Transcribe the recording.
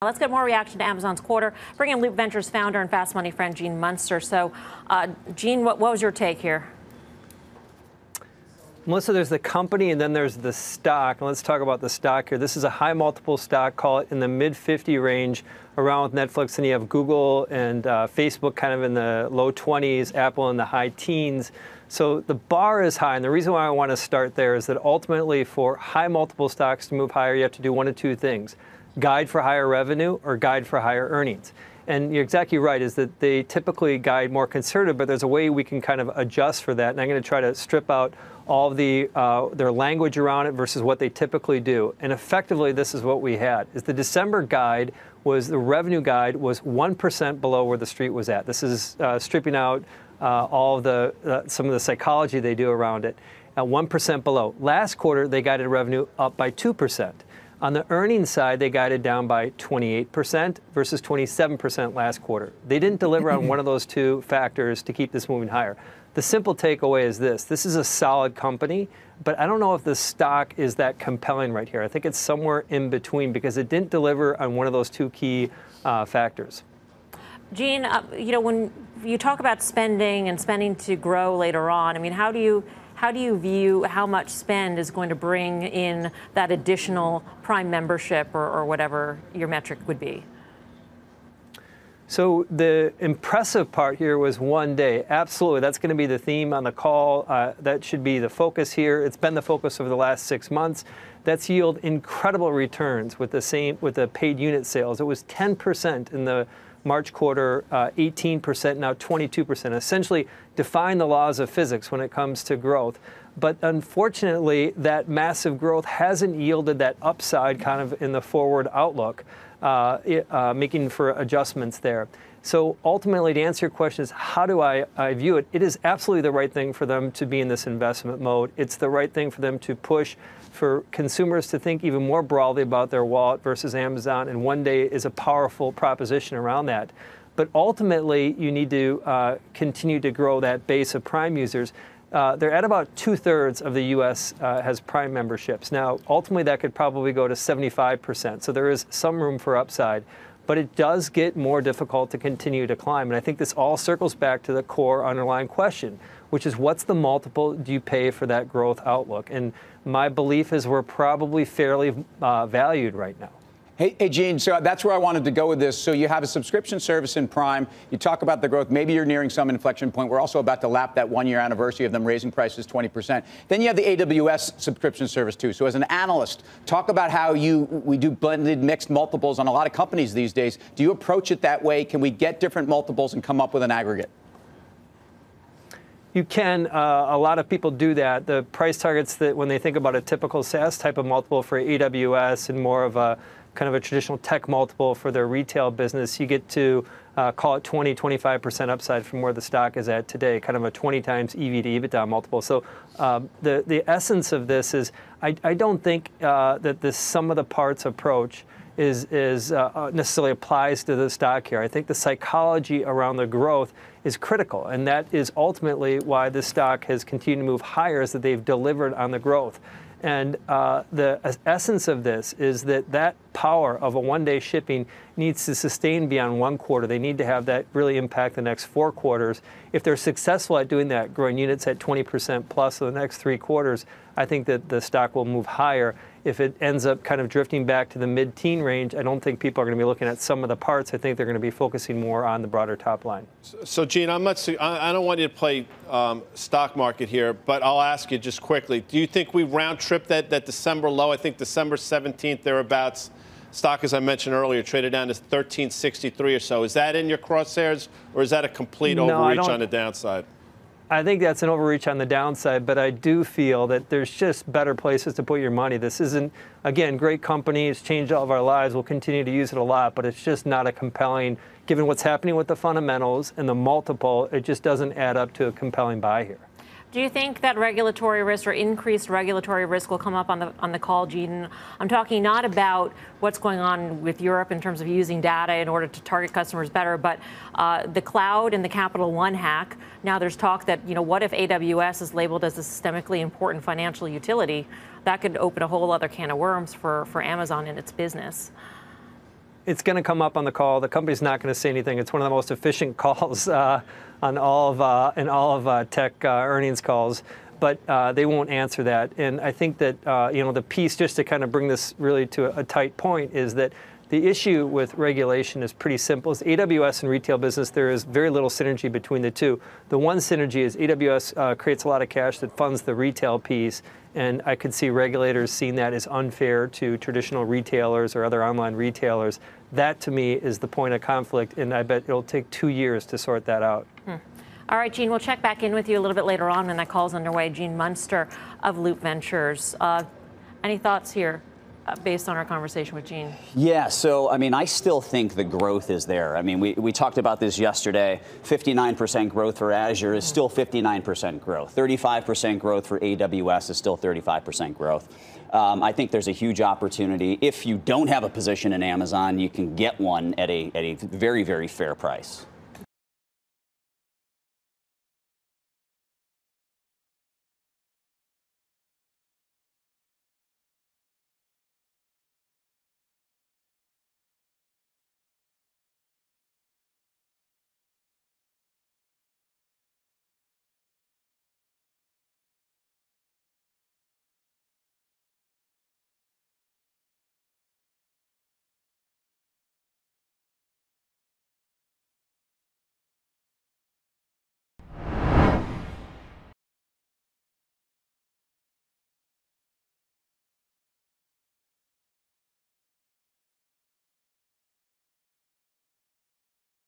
Let's get more reaction to Amazon's quarter. Bring in Loop Ventures founder and Fast Money friend Gene Munster. So, Gene, what was your take here? Melissa, there's the company and then there's the stock. And let's talk about the stock here. This is a high multiple stock, call it in the mid 50 range, around with Netflix. And you have Google and Facebook kind of in the low 20s, Apple in the high teens. So the bar is high. And the reason why I want to start there is that ultimately for high multiple stocks to move higher, you have to do one of two things: guide for higher revenue or guide for higher earnings. And you're exactly right, is that they typically guide more conservative, but there's a way we can kind of adjust for that. And I'm going to try to strip out all of their language around it versus what they typically do. And effectively, this is what we had. Is the December guide was, the revenue guide was 1% below where the street was at. This is stripping out all of the some of the psychology they do around it. At 1% below. Last quarter, they guided revenue up by 2%. On the earnings side, they guided down by 28% versus 27% last quarter. They didn't deliver on one of those two factors to keep this moving higher. The simple takeaway is this: this is a solid company, but I don't know if the stock is that compelling right here. I think it's somewhere in between because it didn't deliver on one of those two key factors. Gene, when you talk about spending and spending to grow later on, I mean, how do you view how much spend is going to bring in that additional Prime membership or whatever your metric would be? So the impressive part here was 1 day. Absolutely, that's going to be the theme on the call. That should be the focus here. It's been the focus over the last 6 months. That's yielded incredible returns with the paid unit sales. It was 10% in the March quarter, 18%, now 22%, essentially defying the laws of physics when it comes to growth. But unfortunately, that massive growth hasn't yielded that upside kind of in the forward outlook, making for adjustments there. So ultimately, to answer your question is, how do I view it? It is absolutely the right thing for them to be in this investment mode. It's the right thing for them to push for consumers to think even more broadly about their wallet versus Amazon, and 1 day is a powerful proposition around that. But ultimately, you need to continue to grow that base of Prime users. They're at about 2/3 of the U.S. Has Prime memberships. Now, ultimately, that could probably go to 75%. So there is some room for upside. But it does get more difficult to continue to climb. And I think this all circles back to the core underlying question, which is, what's the multiple do you pay for that growth outlook? And my belief is we're probably fairly valued right now. Hey, Gene, so that's where I wanted to go with this. So you have a subscription service in Prime. You talk about the growth. Maybe you're nearing some inflection point. We're also about to lap that 1-year anniversary of them raising prices 20%. Then you have the AWS subscription service, too. So as an analyst, talk about how we do blended, mixed multiples on a lot of companies these days. Do you approach it that way? Can we get different multiples and come up with an aggregate? You can. A lot of people do that. The price targets that when they think about a typical SaaS type of multiple for AWS and more of a kind of a traditional tech multiple for their retail business, you get to call it 20-25% upside from where the stock is at today, kind of a 20 times EV to EBITDA multiple. So the essence of this is I don't think that this sum of the parts approach is necessarily applies to the stock here. I think the psychology around the growth is critical, and that is ultimately why the stock has continued to move higher, is that they've delivered on the growth. And the essence of this is that power of a 1-day shipping needs to sustain beyond 1 quarter. They need to have that really impact the next 4 quarters. If they're successful at doing that, growing units at 20% plus for the next 3 quarters, I think that the stock will move higher. If it ends up kind of drifting back to the mid-teen range, I don't think people are going to be looking at some of the parts. I think they're going to be focusing more on the broader top line. So Gene, I don't want you to play stock market here, but I'll ask you just quickly. Do you think we round trip that December low? I think December 17th, thereabouts. Stock, as I mentioned earlier, traded down to 1363 or so. Is that in your crosshairs, or is that a complete overreach on the downside? I think that's an overreach on the downside, but I do feel that there's just better places to put your money. This isn't, again, great company. It's changed all of our lives. We'll continue to use it a lot, but it's just not a compelling, given what's happening with the fundamentals and the multiple, it just doesn't add up to a compelling buy here. Do you think that regulatory risk or increased regulatory risk will come up on the call, Gene? I'm talking not about what's going on with Europe in terms of using data in order to target customers better, but the cloud and the Capital One hack. Now there's talk that, what if AWS is labeled as a systemically important financial utility? That could open a whole other can of worms for Amazon and its business. it's going to come up on the call. The company's not going to say anything. It's one of the most efficient calls on all of tech earnings calls. But they won't answer that. And I think that the piece, just to kind of bring this really to a tight point, is that the issue with regulation is pretty simple. It's AWS and retail business. There is very little synergy between the two. The one synergy is AWS creates a lot of cash that funds the retail piece. And I could see regulators seeing that as unfair to traditional retailers or other online retailers. That, to me, is the point of conflict. And I bet it'll take 2 years to sort that out. All right, Gene, we'll check back in with you a little bit later on when that call's underway. Gene Munster of Loop Ventures. Any thoughts here based on our conversation with Gene? Yeah, so, I mean, I still think the growth is there. I mean, we talked about this yesterday. 59% growth for Azure is still 59% growth. 35% growth for AWS is still 35% growth. I think there's a huge opportunity. If you don't have a position in Amazon, you can get one at a very, very fair price.